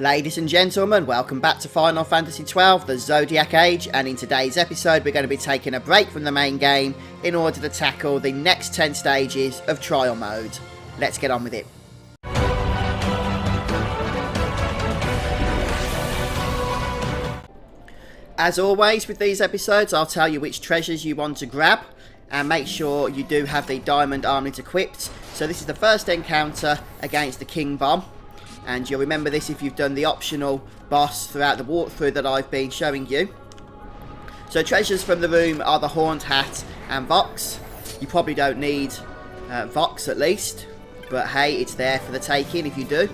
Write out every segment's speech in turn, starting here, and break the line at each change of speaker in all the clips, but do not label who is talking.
Ladies and gentlemen, welcome back to Final Fantasy XII The Zodiac Age, and in today's episode we're going to be taking a break from the main game in order to tackle the next 10 stages of trial mode. Let's get on with it. As always with these episodes, I'll tell you which treasures you want to grab, and make sure you do have the diamond armlet equipped. So this is the first encounter against the King Bomb. And you'll remember this if you've done the optional boss throughout the walkthrough that I've been showing you. So treasures from the room are the Horned Hat and Vox. You probably don't need Vox at least, but hey, it's there for the taking if you do.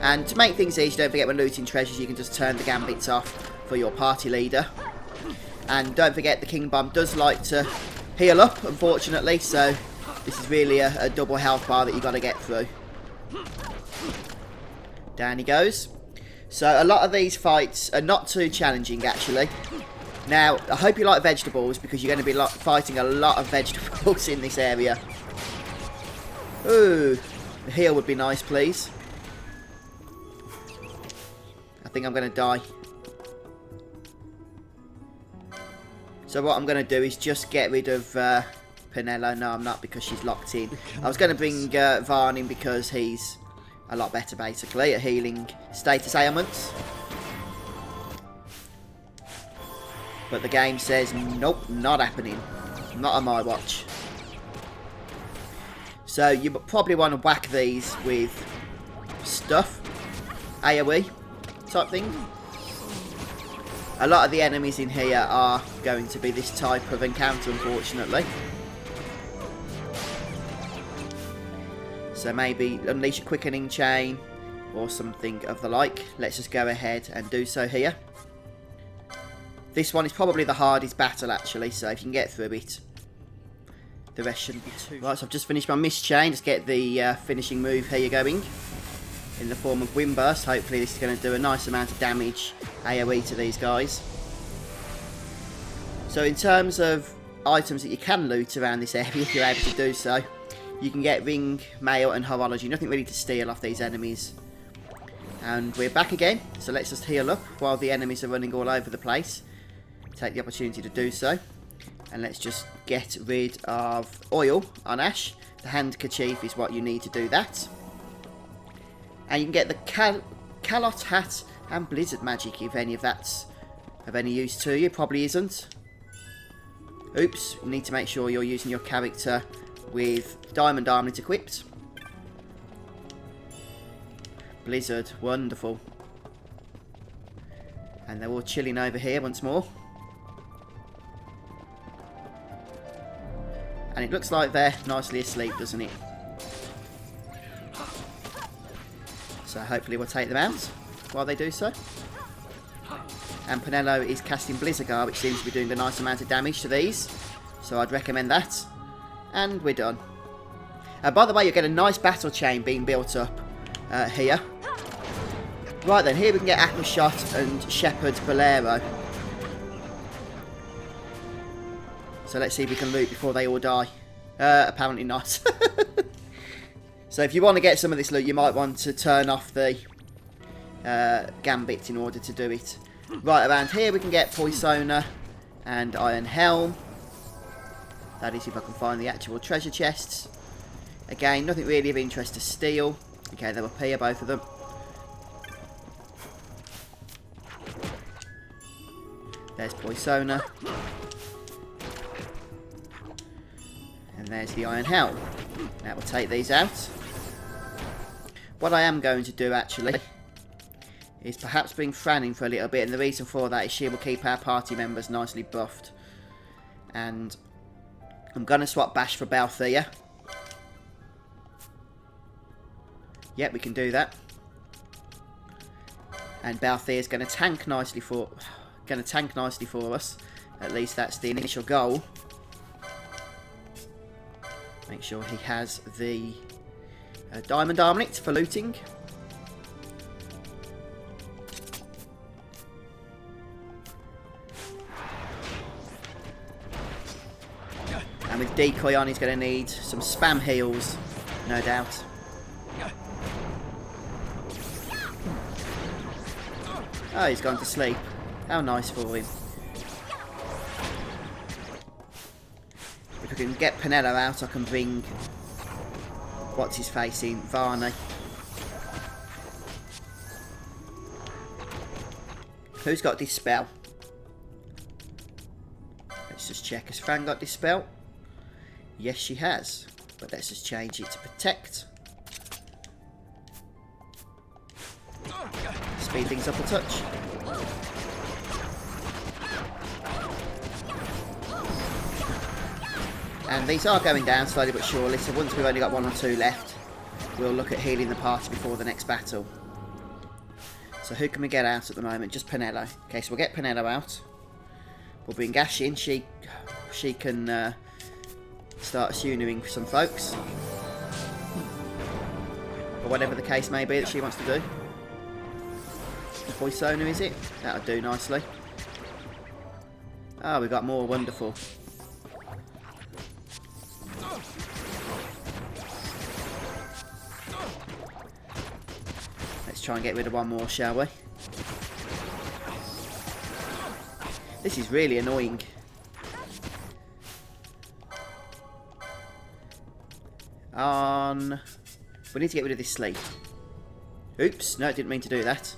And to make things easy, don't forget when looting treasures you can just turn the gambits off for your party leader. And don't forget the King Bomb does like to heal up, unfortunately, so this is really a double health bar that you've got to get through. Down he goes. So a lot of these fights are not too challenging actually. Now I hope you like vegetables because you're going to be fighting a lot of vegetables in this area. Ooh, the heal would be nice please. I think I'm going to die. So what I'm going to do is just get rid of Pinello. No, I'm not because she's locked in. I was going to bring Varn in because he's a lot better basically at healing status ailments. But the game says nope, not happening. Not on my watch. So you probably want to whack these with stuff. AoE type thing. A lot of the enemies in here are going to be this type of encounter unfortunately. So maybe unleash a quickening chain or something of the like. Let's just go ahead and do so here. This one is probably the hardest battle actually, so if you can get through it, the rest shouldn't be too... Right, so I've just finished my mist chain. Just get the finishing move here going in the form of Wind Burst. Hopefully this is going to do a nice amount of damage AoE to these guys. So in terms of items that you can loot around this area, if you're able to do so, you can get ring, mail and horology. Nothing really to steal off these enemies. And we're back again. So let's just heal up while the enemies are running all over the place. Take the opportunity to do so. And let's just get rid of oil on Ash. The handkerchief is what you need to do that. And you can get the Callot Hat and Blizzard Magic if any of that's of any use to you. Probably isn't. Oops. You need to make sure you're using your character with diamond armlet equipped. Blizzard, wonderful. And they're all chilling over here once more. And it looks like they're nicely asleep, doesn't it? So hopefully we'll take them out while they do so. And Pinello is casting Blizzard Guard, which seems to be doing a nice amount of damage to these. So I'd recommend that. And we're done. By the way, you get a nice battle chain being built up here. Right then, here we can get Appleshot and Shepherd Bolero. So let's see if we can loot before they all die. Apparently not. So if you want to get some of this loot, you might want to turn off the gambit in order to do it. Right, around here we can get Poisona and Iron Helm. That is if I can find the actual treasure chests. Again, nothing really of interest to steal. Okay, they're up here, both of them. There's Poisona. And there's the Iron Helm. Now we'll take these out. What I am going to do actually is perhaps bring Fran in for a little bit, and the reason for that is she will keep our party members nicely buffed. And I'm going to swap Bash for Balthea. Yep, we can do that. And Balthea is going to tank nicely for us. At least that's the initial goal. Make sure he has the diamond armlet for looting. And with decoy on, he's going to need some spam heals, no doubt. Oh, he's gone to sleep. How nice for him. If we can get Penello out, I can bring... What's his face in? Varney. Who's got Dispel? Let's just check. Has Fran got Dispel? Yes, she has. But let's just change it to Protect. Speed things up a touch. And these are going down slowly but surely, so once we've only got 1 or 2 left, we'll look at healing the party before the next battle. So who can we get out at the moment? Just Penello. Okay, so we'll get Penello out. We'll bring Ash in. She can start assuming some folks. Or whatever the case may be that she wants to do. Voice owner, is it? That'll do nicely. Ah, we've got more. Wonderful. Let's try and get rid of one more, shall we? This is really annoying. We need to get rid of this sleep. Oops, no, I didn't mean to do that.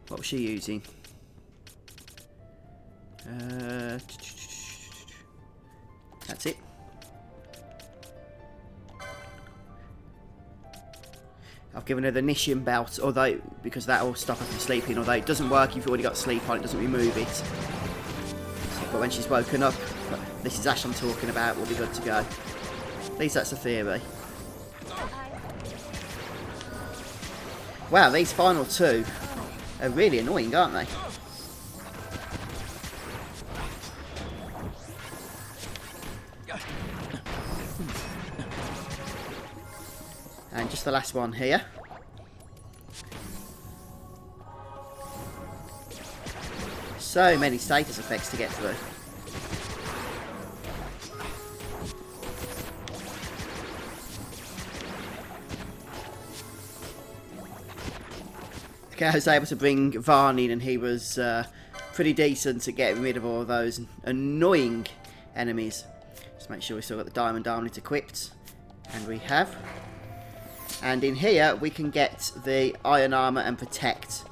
What was she using? That's it. I've given her the Nishian belt, although because that will stop her from sleeping. Although it doesn't work if you've already got sleep on, it doesn't remove it. But when she's woken up, this is Ash I'm talking about, we'll be good to go. At least that's a theory. Wow, these final 2 are really annoying, aren't they? And just the last one here. So many status effects to get through. Okay, I was able to bring Varn in and he was pretty decent at getting rid of all of those annoying enemies. Just make sure we still got the Diamond Armlet equipped. And we have. And in here we can get the Iron Armour and Protect.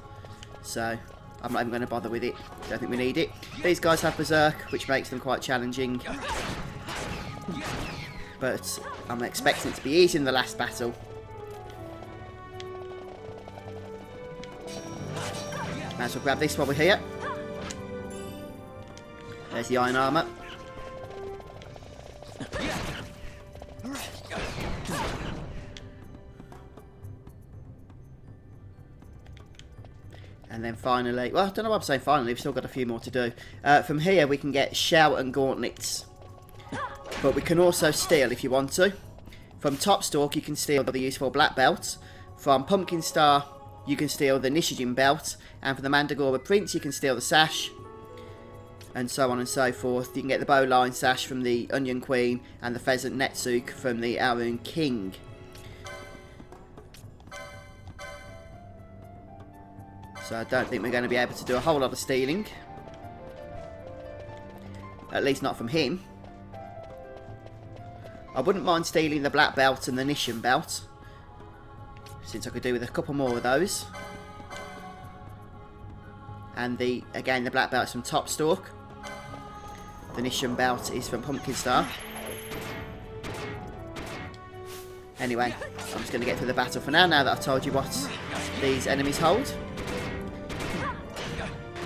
So I'm not even going to bother with it. Don't think we need it. These guys have Berserk, which makes them quite challenging. But I'm expecting it to be easy in the last battle. Might as well grab this while we're here. There's the Iron Armour. And then finally, well, I don't know why I'm saying finally, we've still got a few more to do. From here we can get Shell and Gauntlets. But we can also steal if you want to. From Topstalk you can steal the useful Black Belt. From Pumpkin Star you can steal the Nishijin Belt. And from the Mandragora Prince you can steal the Sash. And so on and so forth. You can get the Bowline Sash from the Onion Queen. And the Pheasant Netsuke from the Arun King. So I don't think we're going to be able to do a whole lot of stealing. At least not from him. I wouldn't mind stealing the Black Belt and the Nishian Belt, since I could do with a couple more of those. And again the Black Belt is from Topstalk. The Nishian Belt is from Pumpkin Star. Anyway, I'm just going to get through the battle for now that I've told you what these enemies hold.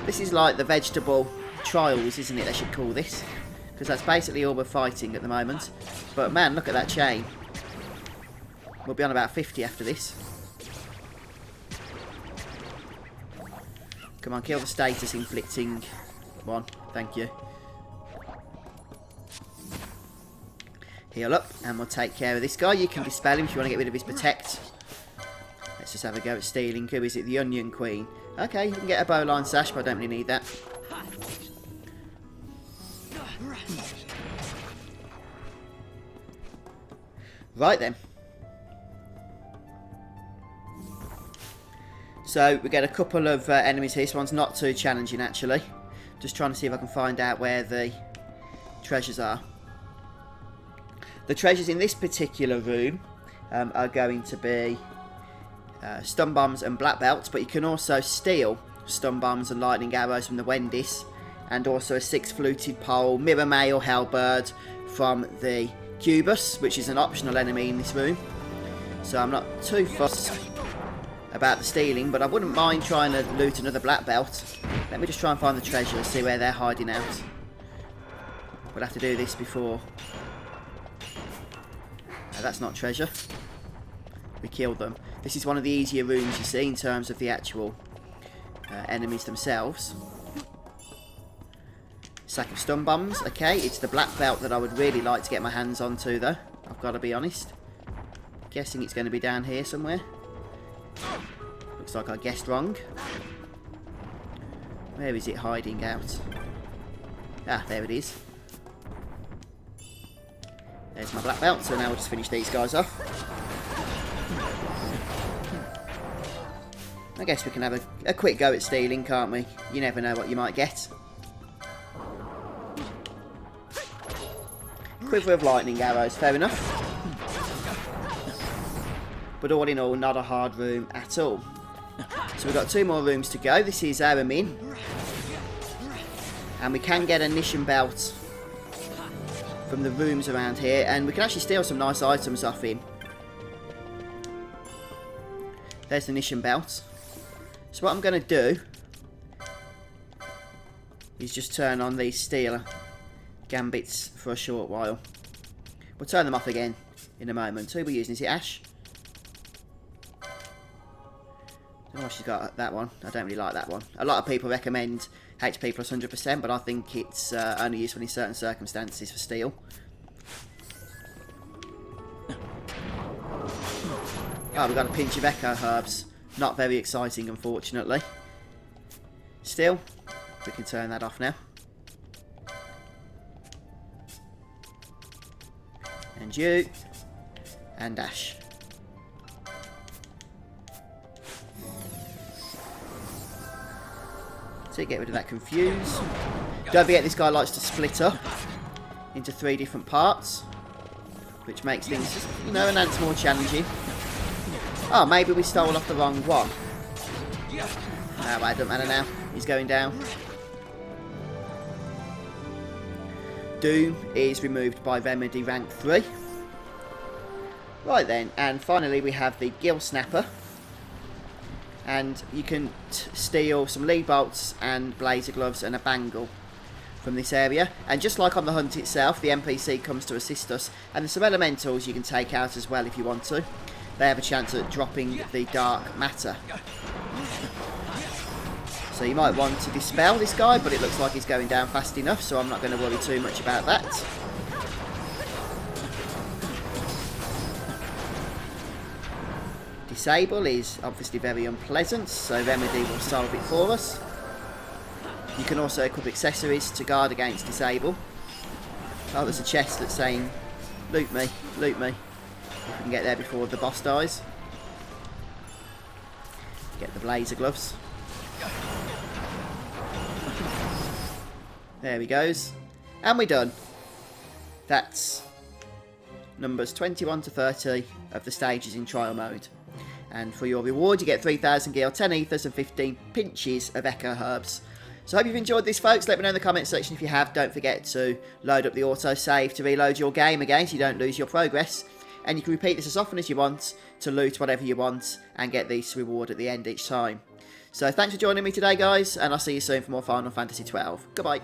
This is like the vegetable trials, isn't it? They should call this. Because that's basically all we're fighting at the moment. But man, look at that chain. We'll be on about 50 after this. Come on, kill the status inflicting one. Thank you. Heal up, and we'll take care of this guy. You can dispel him if you want to get rid of his Protect. Let's just have a go at stealing. Who is it? The Onion Queen. Okay, you can get a Bowline Sash, but I don't really need that. Right then. So we get a couple of enemies here. This one's not too challenging actually. Just trying to see if I can find out where the treasures are. The treasures in this particular room are going to be stun bombs and black belts, but you can also steal stun bombs and lightning arrows from the Wendy's, and also a 6-fluted pole, mirror mail, halberd from the Cubus, which is an optional enemy in this room. So I'm not too fussed about the stealing, but I wouldn't mind trying to loot another black belt. Let me just try and find the treasure and see where they're hiding out. We'll have to do this before. No, that's not treasure. We killed them. This is one of the easier rooms you see in terms of the actual enemies themselves. Sack of stun bombs. Okay, it's the black belt that I would really like to get my hands onto though. I've got to be honest. Guessing it's going to be down here somewhere. Looks like I guessed wrong. Where is it hiding out? Ah, there it is. There's my black belt, so now we'll just finish these guys off. I guess we can have a quick go at stealing, can't we? You never know what you might get. Quiver of lightning arrows, fair enough. But all in all, not a hard room at all. So we've got 2 more rooms to go. This is our min. And we can get a Nishan belt from the rooms around here. And we can actually steal some nice items off him. There's the Nishan belt. So what I'm going to do is just turn on these steel gambits for a short while. We'll turn them off again in a moment. Who are we using? Is it Ash? Oh, she's got that one. I don't really like that one. A lot of people recommend HP plus 100%, but I think it's only useful in certain circumstances for steel. Oh, we've got a pinch of echo herbs. Not very exciting, unfortunately. Still, we can turn that off now. And you. And Ash. So get rid of that confuse. Don't forget this guy likes to split up into 3 different parts, which makes things just, you know, an ounce more challenging. Oh, maybe we stole off the wrong one. Oh, well, it doesn't matter now. He's going down. Doom is removed by Remedy rank 3. Right then, and finally we have the Gill Snapper. And you can steal some lead bolts and blazer gloves and a bangle from this area. And just like on the hunt itself, the NPC comes to assist us. And there's some elementals you can take out as well if you want to. They have a chance at dropping the dark matter. So you might want to dispel this guy, but it looks like he's going down fast enough, so I'm not going to worry too much about that. Disable is obviously very unpleasant, so Remedy will solve it for us. You can also equip accessories to guard against disable. Oh, there's a chest that's saying, loot me, loot me. If we can get there before the boss dies. Get the blazer gloves. There he goes. And we're done. That's numbers 21 to 30 of the stages in trial mode. And for your reward, you get 3,000 gil, 10 ethers, and 15 pinches of echo herbs. So I hope you've enjoyed this, folks. Let me know in the comment section if you have. Don't forget to load up the autosave to reload your game again so you don't lose your progress. And you can repeat this as often as you want to loot whatever you want and get this reward at the end each time. So thanks for joining me today, guys, and I'll see you soon for more Final Fantasy XII. Goodbye.